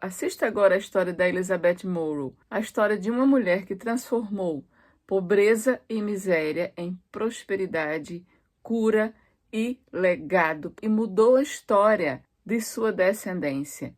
assista agora a história da Elizabeth Morrow, a história de uma mulher que transformou pobreza e miséria em prosperidade, cura e legado, e mudou a história de sua descendência.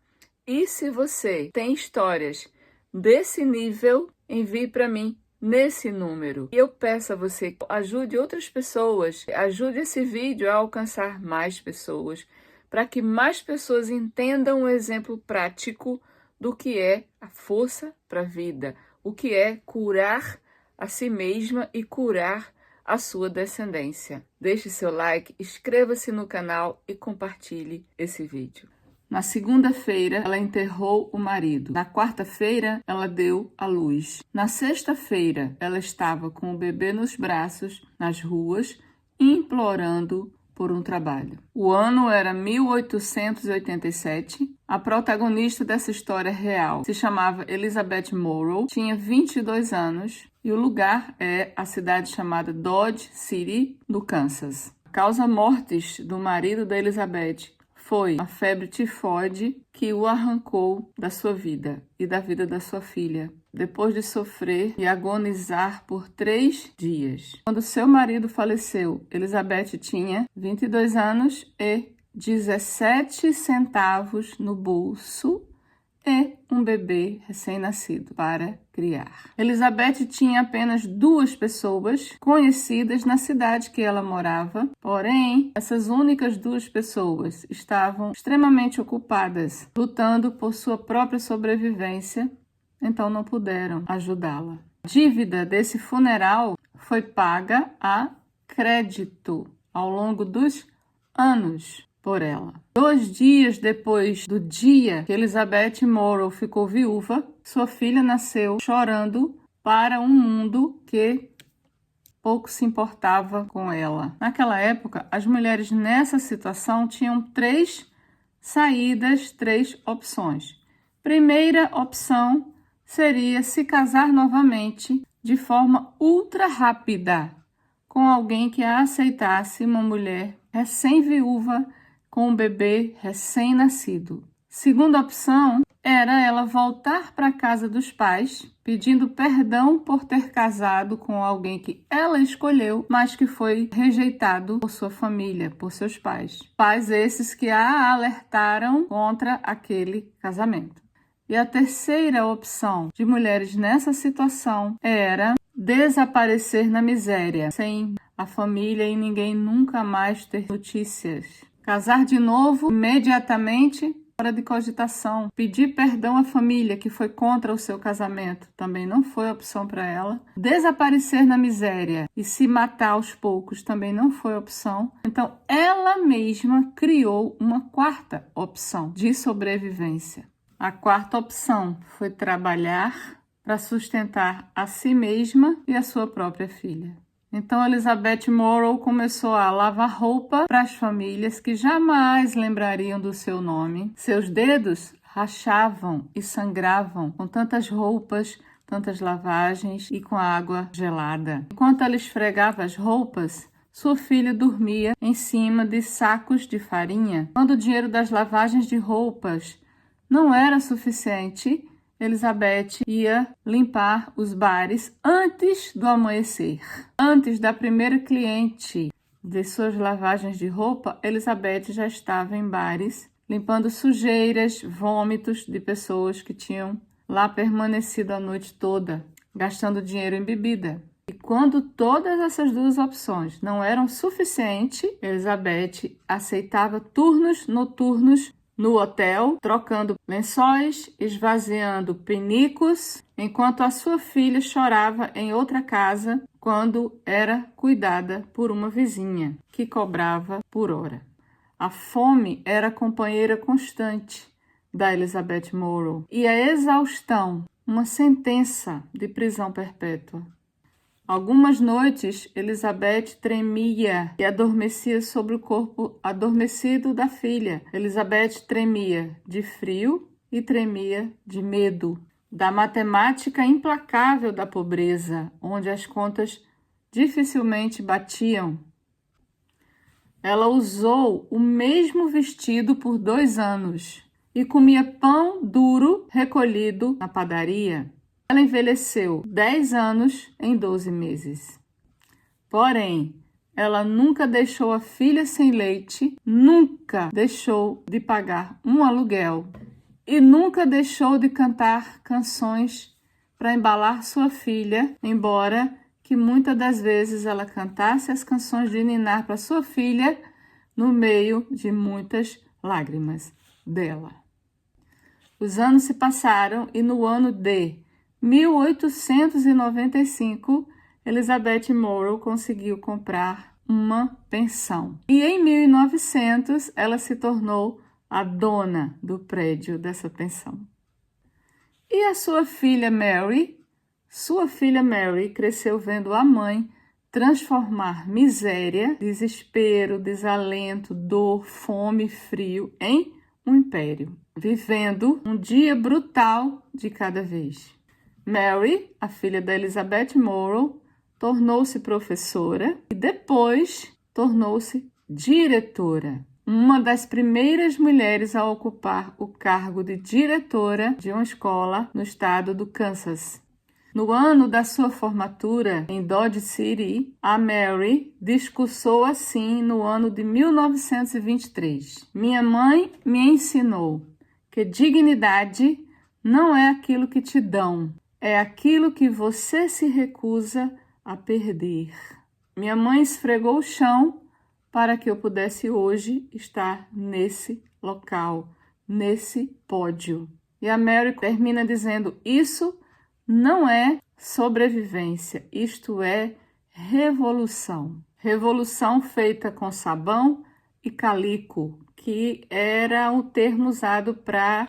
E se você tem histórias desse nível, envie para mim nesse número. E eu peço a você, ajude outras pessoas, ajude esse vídeo a alcançar mais pessoas, para que mais pessoas entendam o exemplo prático do que é a força para a vida, o que é curar a si mesma e curar a sua descendência. Deixe seu like, inscreva-se no canal e compartilhe esse vídeo. Na segunda-feira, ela enterrou o marido. Na quarta-feira, ela deu à luz. Na sexta-feira, ela estava com o bebê nos braços, nas ruas, implorando por um trabalho. O ano era 1887. A protagonista dessa história real se chamava Elizabeth Morrow, tinha 22 anos e o lugar é a cidade chamada Dodge City, no Kansas. A causa mortis do marido da Elizabeth foi a febre tifoide que o arrancou da sua vida e da vida da sua filha, depois de sofrer e agonizar por 3 dias. Quando seu marido faleceu, Elizabeth tinha 22 anos e 17 centavos no bolso e um bebê recém-nascido para criar. Elizabeth tinha apenas 2 pessoas conhecidas na cidade que ela morava, porém, essas únicas 2 pessoas estavam extremamente ocupadas, lutando por sua própria sobrevivência, então não puderam ajudá-la. A dívida desse funeral foi paga a crédito ao longo dos anos por ela. 2 dias depois do dia que Elizabeth Morrow ficou viúva, sua filha nasceu chorando para um mundo que pouco se importava com ela. Naquela época, as mulheres nessa situação tinham 3 saídas, 3 opções. Primeira opção seria se casar novamente de forma ultra rápida com alguém que a aceitasse, uma mulher recém-viúva com um bebê recém-nascido. Segunda opção era ela voltar para a casa dos pais, pedindo perdão por ter casado com alguém que ela escolheu, mas que foi rejeitado por sua família, por seus pais. Pais esses que a alertaram contra aquele casamento. E a terceira opção de mulheres nessa situação era desaparecer na miséria, sem a família e ninguém nunca mais ter notícias. Casar de novo, imediatamente, fora de cogitação. Pedir perdão à família que foi contra o seu casamento, também não foi opção para ela. Desaparecer na miséria e se matar aos poucos, também não foi opção. Então, ela mesma criou uma quarta opção de sobrevivência. A quarta opção foi trabalhar para sustentar a si mesma e a sua própria filha. Então, Elizabeth Morrow começou a lavar roupa para as famílias que jamais lembrariam do seu nome. Seus dedos rachavam e sangravam com tantas roupas, tantas lavagens e com a água gelada. Enquanto ela esfregava as roupas, sua filha dormia em cima de sacos de farinha. Quando o dinheiro das lavagens de roupas não era suficiente, Elizabeth ia limpar os bares antes do amanhecer. Antes da primeira cliente de suas lavagens de roupa, Elizabeth já estava em bares, limpando sujeiras, vômitos de pessoas que tinham lá permanecido a noite toda, gastando dinheiro em bebida. E quando todas essas 2 opções não eram suficientes, Elizabeth aceitava turnos noturnos no hotel, trocando lençóis, esvaziando pinicos, enquanto a sua filha chorava em outra casa quando era cuidada por uma vizinha, que cobrava por hora. A fome era companheira constante da Elizabeth Morrow e a exaustão, uma sentença de prisão perpétua. Algumas noites, Elizabeth tremia e adormecia sobre o corpo adormecido da filha. Elizabeth tremia de frio e tremia de medo, da matemática implacável da pobreza, onde as contas dificilmente batiam. Ela usou o mesmo vestido por 2 anos e comia pão duro recolhido na padaria. Ela envelheceu 10 anos em 12 meses. Porém, ela nunca deixou a filha sem leite, nunca deixou de pagar um aluguel e nunca deixou de cantar canções para embalar sua filha, embora que muitas das vezes ela cantasse as canções de ninar para sua filha no meio de muitas lágrimas dela. Os anos se passaram e no ano de 1895, Elizabeth Morrow conseguiu comprar uma pensão. E em 1900, ela se tornou a dona do prédio dessa pensão. E a sua filha Mary? Sua filha Mary cresceu vendo a mãe transformar miséria, desespero, desalento, dor, fome e frio em um império, vivendo um dia brutal de cada vez. Mary, a filha da Elizabeth Morrow, tornou-se professora e depois tornou-se diretora. Uma das primeiras mulheres a ocupar o cargo de diretora de uma escola no estado do Kansas. No ano da sua formatura em Dodge City, a Mary discursou assim no ano de 1923. Minha mãe me ensinou que dignidade não é aquilo que te dão, é aquilo que você se recusa a perder. Minha mãe esfregou o chão para que eu pudesse hoje estar nesse local, nesse pódio. E a Mary termina dizendo: isso não é sobrevivência, isto é revolução. Revolução feita com sabão e calico, que era o termo usado para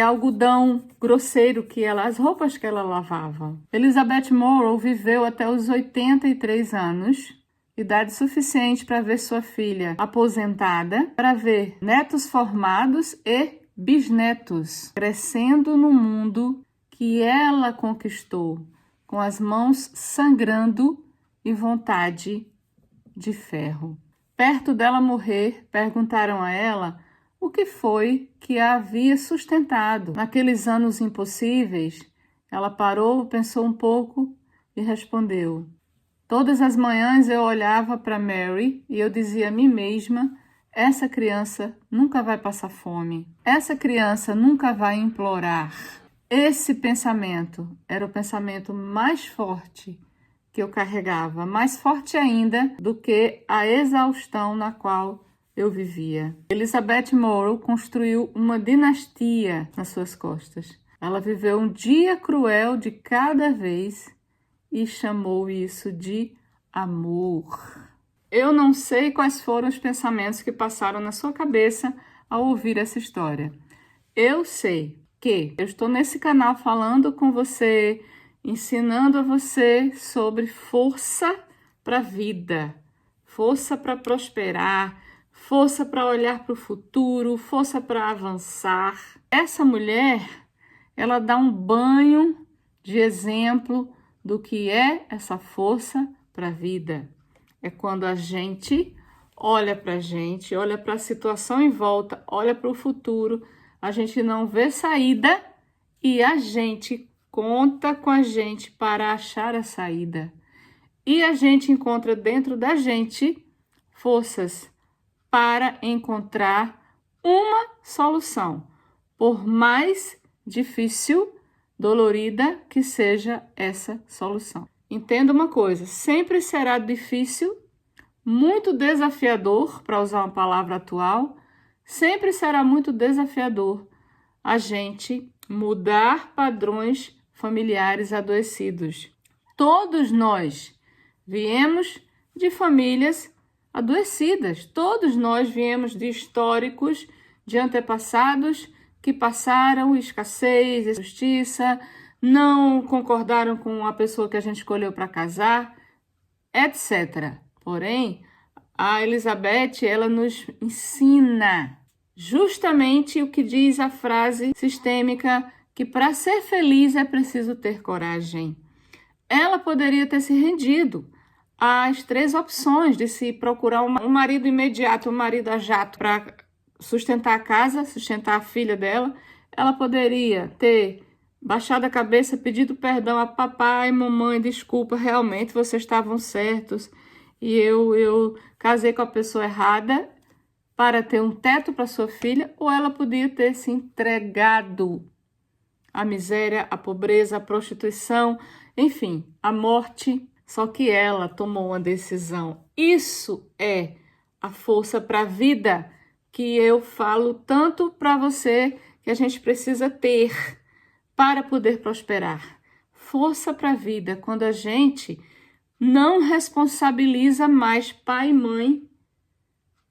algodão grosseiro, as roupas que ela lavava. Elizabeth Morrow viveu até os 83 anos, idade suficiente para ver sua filha aposentada, para ver netos formados e bisnetos crescendo no mundo que ela conquistou com as mãos sangrando e vontade de ferro. Perto dela morrer, perguntaram a ela o que foi que a havia sustentado naqueles anos impossíveis. Ela parou, pensou um pouco e respondeu: todas as manhãs eu olhava para Mary e eu dizia a mim mesma: essa criança nunca vai passar fome, essa criança nunca vai implorar. Esse pensamento era o pensamento mais forte que eu carregava, mais forte ainda do que a exaustão na qual eu vivia. Elizabeth Morrow construiu uma dinastia nas suas costas. Ela viveu um dia cruel de cada vez e chamou isso de amor. Eu não sei quais foram os pensamentos que passaram na sua cabeça ao ouvir essa história. Eu sei que eu estou nesse canal falando com você, ensinando a você sobre força para a vida, força para prosperar, força para olhar para o futuro, força para avançar. Essa mulher, ela dá um banho de exemplo do que é essa força para a vida. É quando a gente olha para a gente, olha para a situação em volta, olha para o futuro, a gente não vê saída e a gente conta com a gente para achar a saída. E a gente encontra dentro da gente forças para encontrar uma solução, por mais difícil, dolorida que seja essa solução. Entenda uma coisa, sempre será difícil, muito desafiador, para usar uma palavra atual, sempre será muito desafiador a gente mudar padrões familiares adoecidos. Todos nós viemos de famílias adoecidas, todos nós viemos de históricos, de antepassados que passaram escassez, injustiça, não concordaram com a pessoa que a gente escolheu para casar, etc. Porém, a Elizabeth, ela nos ensina justamente o que diz a frase sistêmica, que para ser feliz é preciso ter coragem. Ela poderia ter se rendido às 3 opções de se procurar um marido imediato, um marido a jato para sustentar a casa, sustentar a filha dela. Ela poderia ter baixado a cabeça, pedido perdão a papai, mamãe, desculpa, realmente vocês estavam certos e eu casei com a pessoa errada para ter um teto para sua filha, ou ela podia ter se entregado à miséria, à pobreza, à prostituição, enfim, à morte. Só que ela tomou uma decisão. Isso é a força para a vida que eu falo tanto para você que a gente precisa ter para poder prosperar. Força para a vida, quando a gente não responsabiliza mais pai e mãe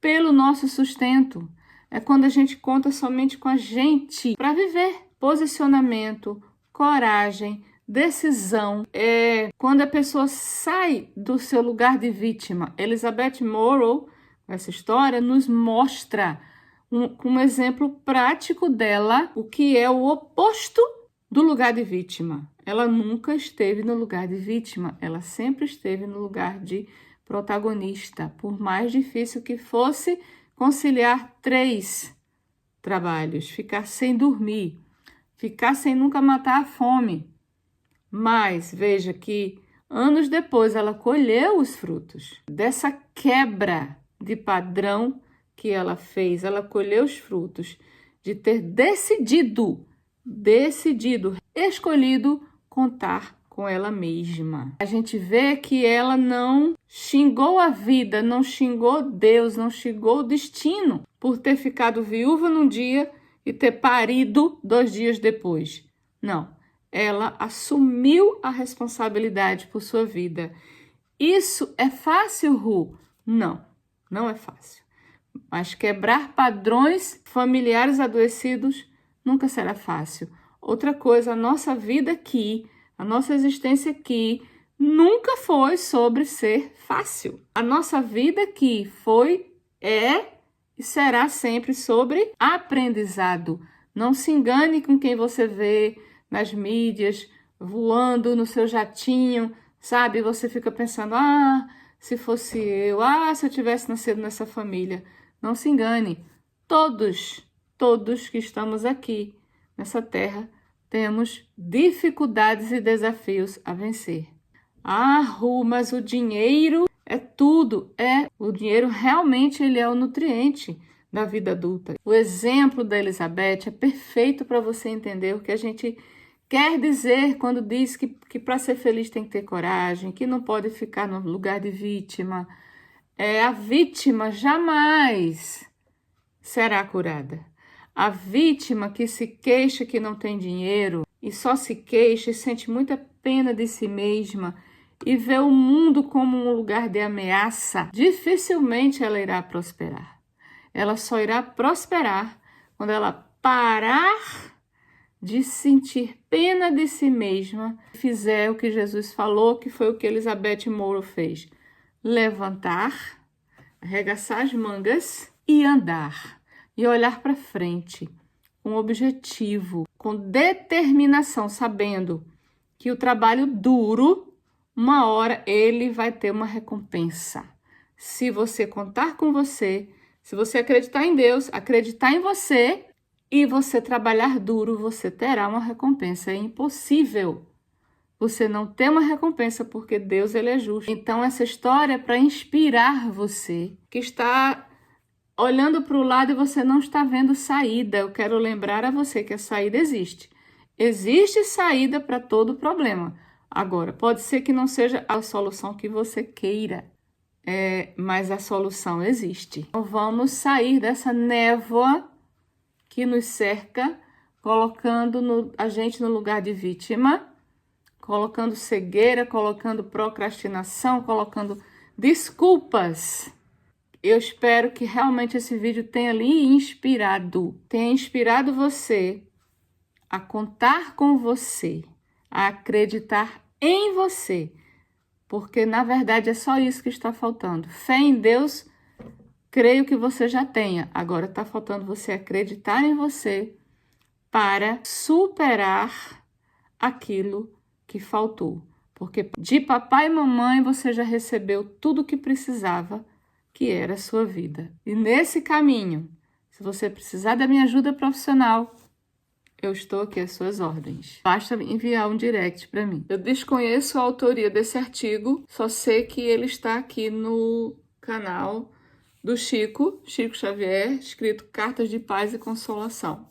pelo nosso sustento. É quando a gente conta somente com a gente para viver. Posicionamento, coragem, decisão. É quando a pessoa sai do seu lugar de vítima. Elizabeth Morrow, essa história, nos mostra um exemplo prático dela, o que é o oposto do lugar de vítima. Ela nunca esteve no lugar de vítima, ela sempre esteve no lugar de protagonista, por mais difícil que fosse conciliar 3 trabalhos, ficar sem dormir, ficar sem nunca matar a fome. Mas veja que anos depois ela colheu os frutos dessa quebra de padrão que ela fez. Ela colheu os frutos de ter decidido, escolhido contar com ela mesma. A gente vê que ela não xingou a vida, não xingou Deus, não xingou o destino por ter ficado viúva num dia e ter parido 2 dias depois. Não, ela assumiu a responsabilidade por sua vida. Isso é fácil, Ru? Não, não é fácil. Mas quebrar padrões familiares adoecidos nunca será fácil. Outra coisa, a nossa vida aqui, a nossa existência aqui, nunca foi sobre ser fácil. A nossa vida aqui foi, é e será sempre sobre aprendizado. Não se engane com quem você vê nas mídias, voando no seu jatinho, sabe? Você fica pensando, se fosse eu, se eu tivesse nascido nessa família. Não se engane, todos que estamos aqui nessa terra, temos dificuldades e desafios a vencer. Ru, mas o dinheiro é tudo. O dinheiro realmente ele é o nutriente da vida adulta. O exemplo da Elizabeth é perfeito para você entender o que a gente quer dizer quando diz que para ser feliz tem que ter coragem, que não pode ficar no lugar de vítima. A vítima jamais será curada. A vítima que se queixa que não tem dinheiro e só se queixa e sente muita pena de si mesma e vê o mundo como um lugar de ameaça, dificilmente ela irá prosperar. Ela só irá prosperar quando ela parar de sentir pena de si mesma e fizer o que Jesus falou, que foi o que Elizabeth Morrow fez. Levantar, arregaçar as mangas e andar. E olhar para frente, com objetivo, com determinação, sabendo que o trabalho duro, uma hora ele vai ter uma recompensa. Se você contar com você, se você acreditar em Deus, acreditar em você e você trabalhar duro, você terá uma recompensa. É impossível você não ter uma recompensa, porque Deus ele é justo. Então essa história é para inspirar você que está olhando para o lado e você não está vendo saída. Eu quero lembrar a você que a saída existe. Existe saída para todo problema. Agora, pode ser que não seja a solução que você queira, mas a solução existe. Então, vamos sair dessa névoa que nos cerca, colocando a gente no lugar de vítima, colocando cegueira, colocando procrastinação, colocando desculpas. Eu espero que realmente esse vídeo tenha lhe inspirado, tenha inspirado você a contar com você, a acreditar em você, porque na verdade é só isso que está faltando. Fé em Deus, creio que você já tenha. Agora está faltando você acreditar em você para superar aquilo que faltou. Porque de papai e mamãe você já recebeu tudo o que precisava, que era a sua vida. E nesse caminho, se você precisar da minha ajuda profissional, Eu estou aqui às suas ordens. Basta enviar um direct para mim. Eu desconheço a autoria desse artigo, só sei que ele está aqui no canal do Chico Xavier, escrito Cartas de Paz e Consolação.